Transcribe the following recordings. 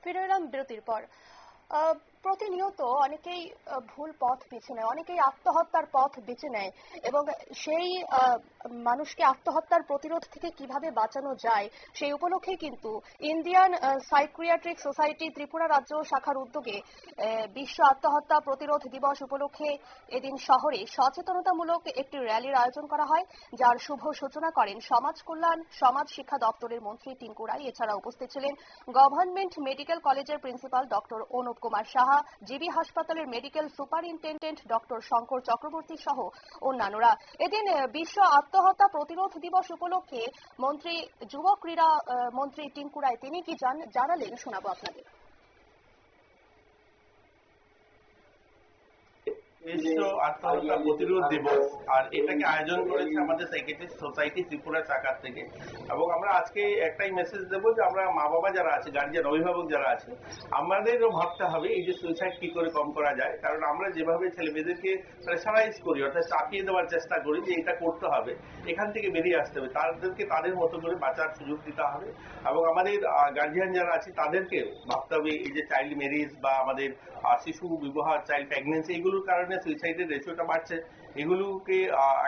ফিরে এলাম বিরতির পর। প্রতিনিয়ত অনেকেই ভুল পথ বেছে নেয়, অনেকেই আত্মহত্যার পথ বেছে নেয় এবং সেই মানুষকে আত্মহত্যার প্রতিরোধ থেকে কিভাবে বাঁচানো যায় সেই উপলক্ষে কিন্তু ইন্ডিয়ান সাইকিয়াট্রিক সোসাইটি ত্রিপুরা রাজ্য শাখার উদ্যোগে বিশ্ব আত্মহত্যা প্রতিরোধ দিবস উপলক্ষে এদিন শহরে সচেতনতামূলক একটি র্যালির আয়োজন করা হয়, যার শুভ সূচনা করেন সমাজ কল্যাণ সমাজ শিক্ষা দপ্তরের মন্ত্রী টিঙ্কু রায়। এছাড়া উপস্থিত ছিলেন গভর্নমেন্ট মেডিকেল কলেজের principal doctor Anup Kumar Saha, GB হাসপাতালের medical superintendent doctor Shankar Chakraborty সহ অন্যান্যরা। এদিন বিশ্ব আত্মহত্যা প্রতিরোধ দিবস উপলক্ষে মন্ত্রী যুব ক্রীড়া মন্ত্রী টিঙ্কু রায় তিনি কি জানালেন শোনাবো আপনাদের। বিশ্ব আত্মহত্যা প্রতিরোধ দিবস, আর এটাকে আয়োজন করেছে আমাদের সাইকিয়াট্রিক সোসাইটি ত্রিপুরা শাখার থেকে। এবং আমরা আজকে একটাই মেসেজ দেবো যে আমরা মা বাবা যারা আছে, গার্জিয়ান অভিভাবক যারা আছে, আমাদেরও ভাবতে হবে এই যে সুইসাইড কি করে কম করা যায়। কারণ আমরা যেভাবে ছেলে মেয়েদেরকে প্রেসারাইজ করি, অর্থাৎ চাপিয়ে দেওয়ার চেষ্টা করি যে এটা করতে হবে, এখান থেকে বেরিয়ে আসতে হবে, তাদেরকে তাদের মতো করে বাঁচার সুযোগ দিতে হবে। এবং আমাদের গার্জিয়ান যারা আছে তাদেরকে ভাবতে হবে এই যে চাইল্ড ম্যারেজ বা আমাদের শিশু বিবাহ, চাইল্ড প্রেগনেন্সি, এগুলোর কারণে সুইসাইডের রেশিওটা বাড়ছে, এগুলোকে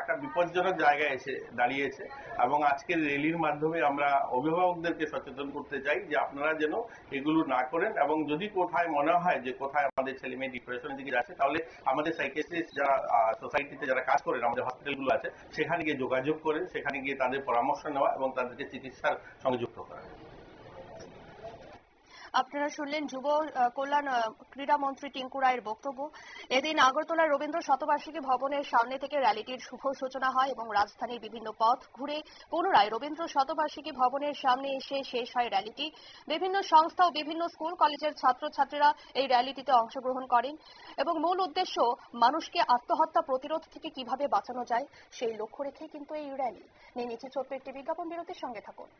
একটা বিপজ্জনক জায়গায় এসে দাঁড়িয়েছে। এবং আজকের র্যালির মাধ্যমে আমরা অভিভাবকদেরকে সচেতন করতে চাই যে আপনারা যেন এগুলো না করেন, এবং যদি কোথায় মনে হয় যে কোথায় আমাদের ছেলে মেয়ে ডিপ্রেশনের দিকে যাচ্ছে, তাহলে আমাদের সাইকিয়াট্রিস্ট যারা সোসাইটিতে যারা কাজ করেন, আমাদের হসপিটালগুলো আছে, সেখানে গিয়ে যোগাযোগ করেন, সেখানে গিয়ে তাদের পরামর্শ নেওয়া এবং তাদেরকে চিকিৎসার সঙ্গে যুক্ত করা। আপনারা শুনলেন যুব কল্যাণ ক্রীড়া মন্ত্রী টিঙ্কু রায়ের বক্তব্য। এদিন আগরতলার রবীন্দ্র শতবার্ষিকী ভবনের সামনে থেকে র্যালিটির শুভ সূচনা হয় এবং রাজধানীর বিভিন্ন পথ ঘুরে পুনরায় রবীন্দ্র শতবার্ষিকী ভবনের সামনে এসে শেষ হয় র্যালিটি। বিভিন্ন সংস্থা ও বিভিন্ন স্কুল কলেজের ছাত্রছাত্রীরা এই র্যালিটিতে অংশগ্রহণ করেন এবং মূল উদ্দেশ্য মানুষকে আত্মহত্যা প্রতিরোধ থেকে কিভাবে বাঁচানো যায় সেই লক্ষ্য রেখে কিন্তু এই র্যালি। নিয়ে নিচ্ছে ছোট্ট একটি বিজ্ঞাপন বিরতির, সঙ্গে থাকুন।